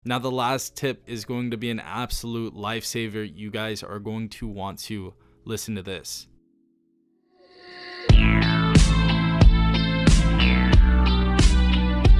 Now the last tip is going to be an absolute lifesaver. You guys are going to want to listen to this.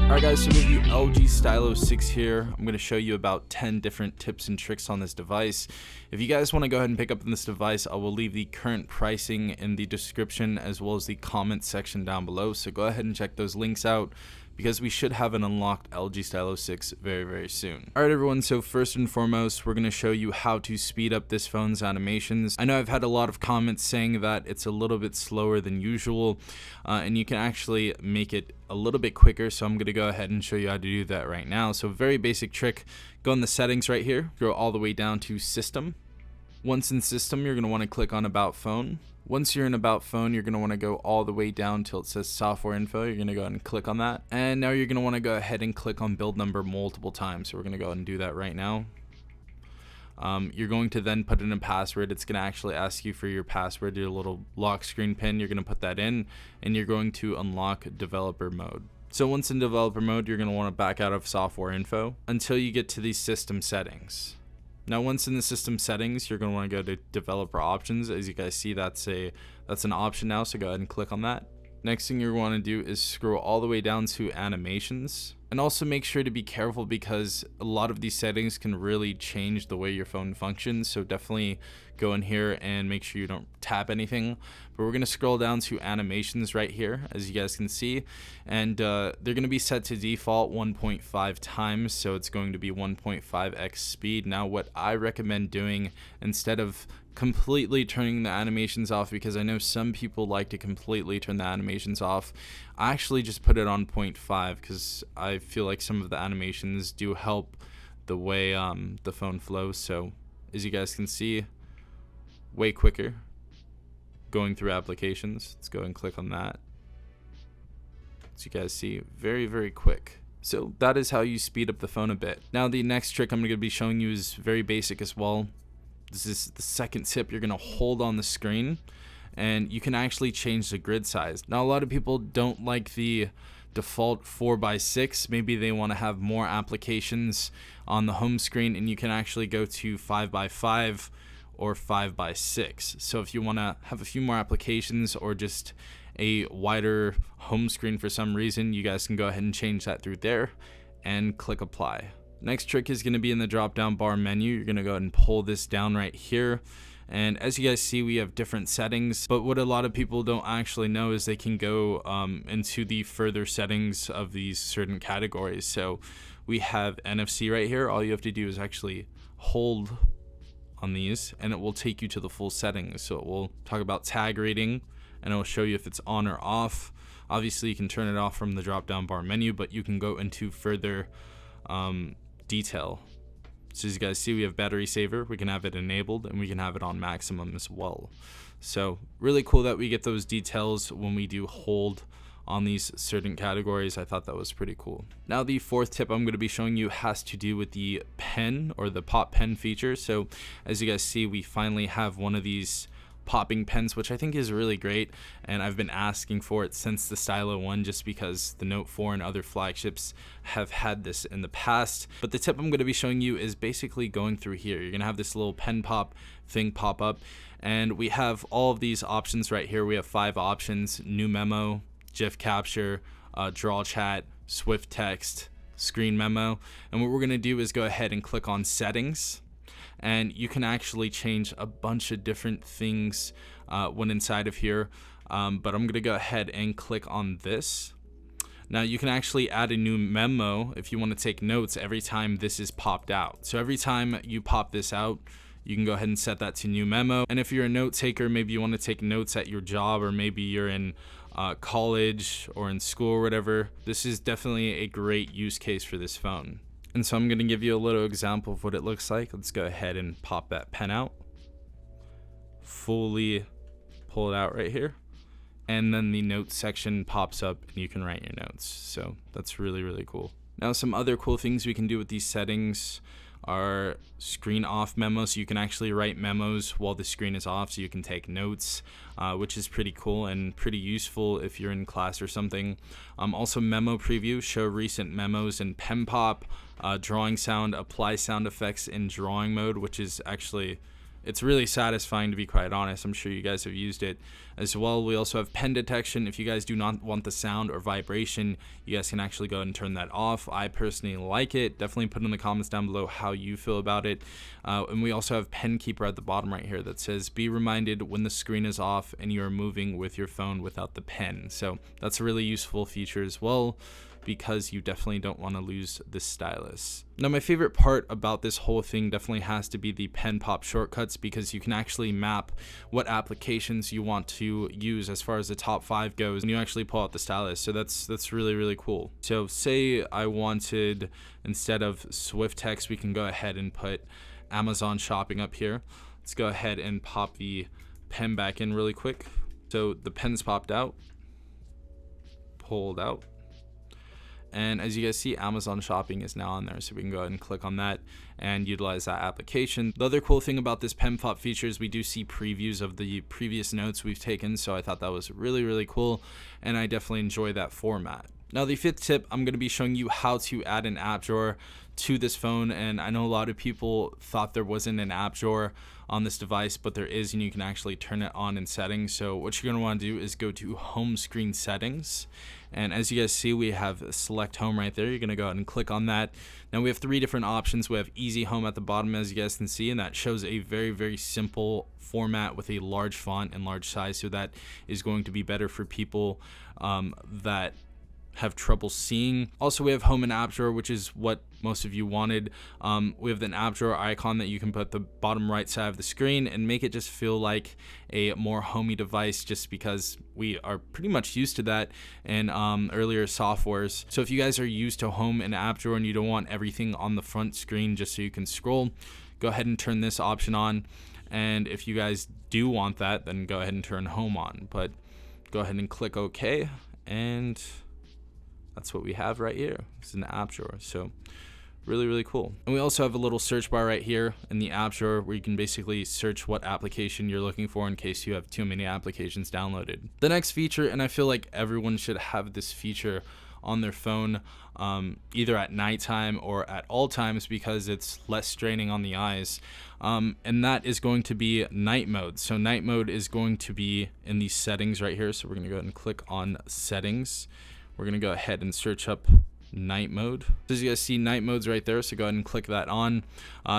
Alright guys, so we have the LG Stylo 6 here. I'm going to show you about 10 different tips and tricks on this device. If you guys want to go ahead and pick up this device, I will leave the current pricing in the description as well as the comment section down below. So go ahead and check those links out, because we should have an unlocked LG Stylo 6 very soon. Alright everyone, so first and foremost, we're going to show you how to speed up this phone's animations. I know I've had a lot of comments saying that it's a little bit slower than usual, and you can actually make it a little bit quicker, so I'm going to go ahead and show you how to do that right now. So very basic trick, go in the settings right here, go all the way down to system. Once in system, you're going to want to click on about phone. Once you're in about phone, you're going to want to go all the way down till it says software info. You're going to go ahead and click on that. And now you're going to want to go ahead and click on build number multiple times. So we're going to go ahead and do that right now. You're going to then put in a password. It's going to actually ask you for your password, your little lock screen pin. You're going to put that in, and you're going to unlock developer mode. So once in developer mode, you're going to want to back out of software info until you get to these system settings. Now once in the system settings, you're going to want to go to developer options. As you guys see, that's an option now, so go ahead and click on that. Next thing you're going to do is scroll all the way down to animations, and also make sure to be careful because a lot of these settings can really change the way your phone functions. So definitely go in here and make sure you don't tap anything. But we're going to scroll down to animations right here, as you guys can see, and they're going to be set to default 1.5 times, so it's going to be 1.5x speed. Now what I recommend doing, instead of completely turning the animations off, because I know some people like to completely turn the animations off, I actually just put it on 0.5 because I feel like some of the animations do help the way the phone flows. So as you guys can see, way quicker going through applications. Let's go and click on that. As you guys see, very quick. So that is how you speed up the phone a bit. Now the next trick I'm going to be showing you is very basic as well. This is the second tip. You're going to hold on the screen and you can actually change the grid size. Now a lot of people don't like the default 4:6. Maybe they want to have more applications on the home screen, and you can actually go to 5:5 or 5:6. So if you want to have a few more applications or just a wider home screen for some reason, you guys can go ahead and change that through there and click apply. Next trick is going to be in the drop down bar menu. You're going to go ahead and pull this down right here, and as you guys see, we have different settings, but what a lot of people don't actually know is they can go into the further settings of these certain categories. So we have NFC right here. All you have to do is actually hold on these and it will take you to the full settings. So it will talk about tag rating and it will show you if it's on or off. Obviously you can turn it off from the drop down bar menu, but you can go into further detail. So as you guys see, we have battery saver, we can have it enabled, and we can have it on maximum as well. So really cool that we get those details when we do hold on these certain categories. I thought that was pretty cool. Now the fourth tip I'm going to be showing you has to do with the pen, or the pop pen feature. So as you guys see, we finally have one of these popping pens, which I think is really great, and I've been asking for it since the Stylo 1, just because the Note 4 and other flagships have had this in the past. But the tip I'm going to be showing you is basically going through here. You're going to have this little pen pop thing pop up, and we have all of these options right here. We have 5 options: new memo, GIF capture, draw chat, swift text, screen memo. And what we're going to do is go ahead and click on settings, and you can actually change a bunch of different things when inside of here, but I'm going to go ahead and click on this. Now you can actually add a new memo if you want to take notes every time this is popped out. So every time you pop this out, you can go ahead and set that to new memo. And if you're a note taker, maybe you want to take notes at your job, or maybe you're in college or in school or whatever, this is definitely a great use case for this phone. And so I'm going to give you a little example of what it looks like. Let's go ahead and pop that pen out, fully pull it out right here, and then the notes section pops up and you can write your notes. So that's really cool. Now some other cool things we can do with these settings are screen off memos, so you can actually write memos while the screen is off, so you can take notes, which is pretty cool and pretty useful if you're in class or something. Also memo preview, show recent memos in pen pop, drawing sound, apply sound effects in drawing mode, which is actually, it's really satisfying, to be quite honest. I'm sure you guys have used it as well. We also have pen detection. If you guys do not want the sound or vibration, you guys can actually go ahead and turn that off. I personally like it. Definitely put in the comments down below how you feel about it. And we also have pen keeper at the bottom right here that says, be reminded when the screen is off and you are moving with your phone without the pen. So that's a really useful feature as well, because you definitely don't want to lose the stylus. Now, my favorite part about this whole thing definitely has to be the pen pop shortcuts, because you can actually map what applications you want to use as far as the top 5 goes, and you actually pull out the stylus. So that's really, really cool. So say I wanted, instead of Swift text, we can go ahead and put Amazon shopping up here. Let's go ahead and pop the pen back in really quick. So the pen's popped out, pulled out. And as you guys see, Amazon shopping is now on there, so we can go ahead and click on that and utilize that application. The other cool thing about this pen pop feature is we do see previews of the previous notes we've taken, so I thought that was really, really cool, and I definitely enjoy that format. Now, the 5th tip, I'm going to be showing you how to add an app drawer to this phone, and I know a lot of people thought there wasn't an app drawer on this device, but there is, and you can actually turn it on in settings. So what you're going to want to do is go to home screen settings, and as you guys see, we have select home right there. You're going to go ahead and click on that. Now we have 3 different options. We have easy home at the bottom, as you guys can see, and that shows a very, very simple format with a large font and large size, so that is going to be better for people that have trouble seeing. Also, we have home and app drawer, which is what most of you wanted. We have the app drawer icon that you can put at the bottom right side of the screen and make it just feel like a more homey device, just because we are pretty much used to that in earlier softwares. So if you guys are used to home and app drawer and you don't want everything on the front screen just so you can scroll, go ahead and turn this option on. And if you guys do want that, then go ahead and turn home on. But go ahead and click OK, and that's what we have right here. It's an app drawer. So really, really cool. And we also have a little search bar right here in the app drawer where you can basically search what application you're looking for in case you have too many applications downloaded. The next feature, and I feel like everyone should have this feature on their phone, either at nighttime or at all times, because it's less straining on the eyes, and that is going to be night mode. So night mode is going to be in these settings right here. So we're going to go ahead and click on settings. We're going to go ahead and search up night mode. As you guys see, night mode's right there, so go ahead and click that on.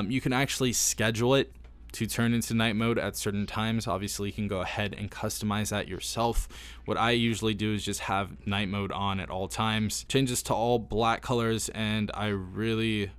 You can actually schedule it to turn into night mode at certain times. Obviously, you can go ahead and customize that yourself. What I usually do is just have night mode on at all times. Change this to all black colors, and I really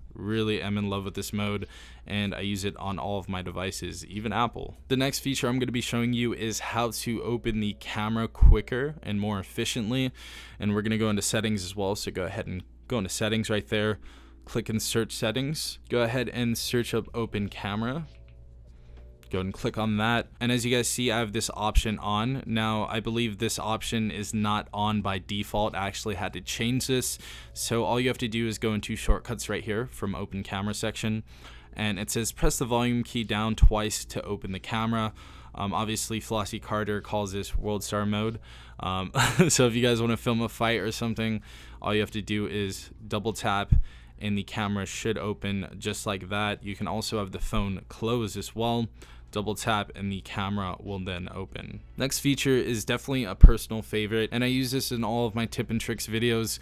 am in love with this mode, and I use it on all of my devices, even Apple. The next feature I'm going to be showing you is how to open the camera quicker and more efficiently, and we're going to go into settings as well. So go ahead and go into settings right there, click in search settings, go ahead and search up open camera. Go ahead and click on that, and as you guys see, I have this option on. Now I believe this option is not on by default. I actually had to change this, so all you have to do is go into shortcuts right here from open camera section, and it says press the volume key down twice to open the camera. Obviously Flossie Carter calls this World Star mode, so if you guys want to film a fight or something, all you have to do is double tap and the camera should open just like that. You can also have the phone closed as well. Double tap and the camera will then open. Next feature is definitely a personal favorite, and I use this in all of my tip and tricks videos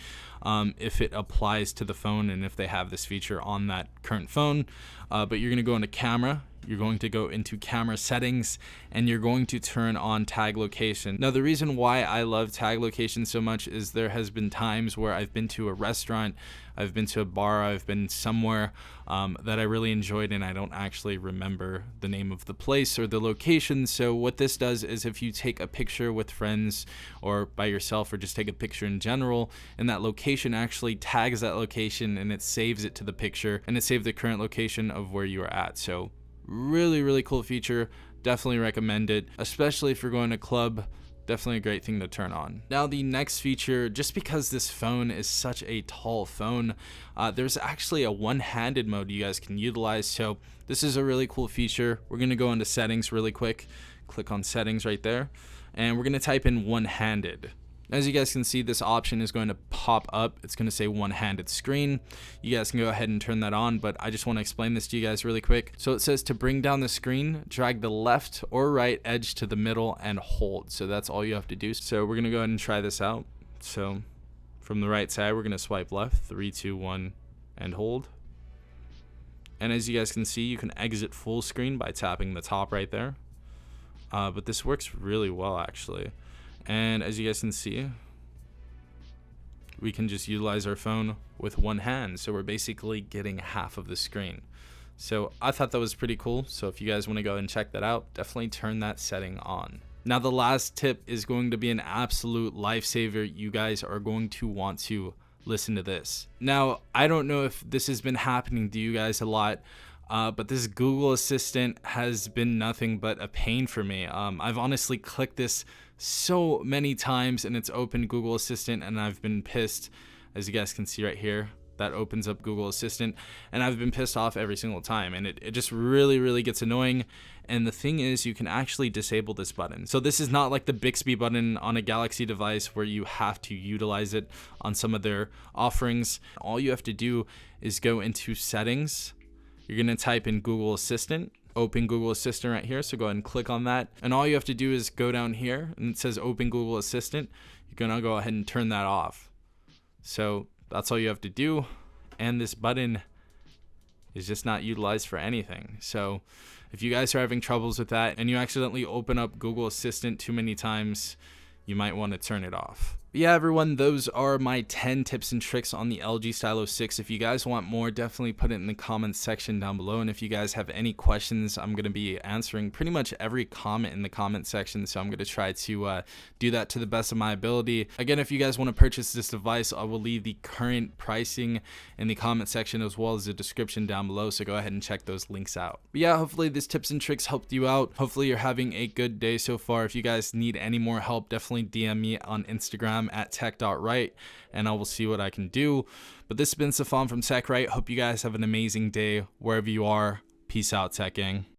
if it applies to the phone and if they have this feature on that current phone. But you're going to go into camera, you're going to go into camera settings, and you're going to turn on tag location. Now the reason why I love tag location so much is there has been times where I've been to a restaurant, I've been to a bar, I've been somewhere that I really enjoyed, and I don't actually remember the name of the place or the location. So what this does is if you take a picture with friends or by yourself, or just take a picture in general, and that location actually tags that location and it saves it to the picture, and it saves the current location of where you are at. So really cool feature. Definitely recommend it, especially if you're going to club. definitely a great thing to turn on. Now the next feature, just because this phone is such a tall phone, there's actually a one-handed mode you guys can utilize. So this is a really cool feature. We're gonna go into settings really quick, click on settings right there, and we're gonna type in one-handed. As you guys can see, this option is going to pop up. It's going to say one-handed screen. You guys can go ahead and turn that on, but I just want to explain this to you guys really quick. So it says to bring down the screen, drag the left or right edge to the middle and hold. So that's all you have to do. So we're going to go ahead and try this out. So from the right side, we're going to swipe left, 3, 2, 1, and hold. And as you guys can see, you can exit full screen by tapping the top right there. But this works really well, actually. And as you guys can see, we can just utilize our phone with one hand. So we're basically getting half of the screen. So I thought that was pretty cool. So if you guys want to go and check that out, definitely turn that setting on. Now the last tip is going to be an absolute lifesaver. You guys are going to want to listen to this. Now, I don't know if this has been happening to you guys a lot, but this Google Assistant has been nothing but a pain for me. I've honestly clicked this so many times and it's opened Google Assistant and I've been pissed. As you guys can see right here, that opens up Google Assistant and I've been pissed off every single time, and it just really gets annoying. And the thing is, you can actually disable this button. So this is not like the Bixby button on a Galaxy device where you have to utilize it on some of their offerings. All you have to do is go into settings. You're gonna type in Google Assistant, open Google Assistant right here. So go ahead and click on that. And all you have to do is go down here and it says open Google Assistant. You're gonna go ahead and turn that off. So that's all you have to do. And this button is just not utilized for anything. So if you guys are having troubles with that and you accidentally open up Google Assistant too many times, you might want to turn it off. But yeah, everyone, those are my 10 tips and tricks on the LG Stylo 6. If you guys want more, definitely put it in the comments section down below. And if you guys have any questions, I'm going to be answering pretty much every comment in the comment section. So I'm going to try to do that to the best of my ability. Again, if you guys want to purchase this device, I will leave the current pricing in the comment section as well as the description down below. So go ahead and check those links out. But yeah, hopefully this tips and tricks helped you out. Hopefully you're having a good day so far. If you guys need any more help, definitely DM me on Instagram at tech.right and I will see what I can do. But this has been Safan from TechRight. Hope you guys have an amazing day wherever you are. Peace out, Tech Gang.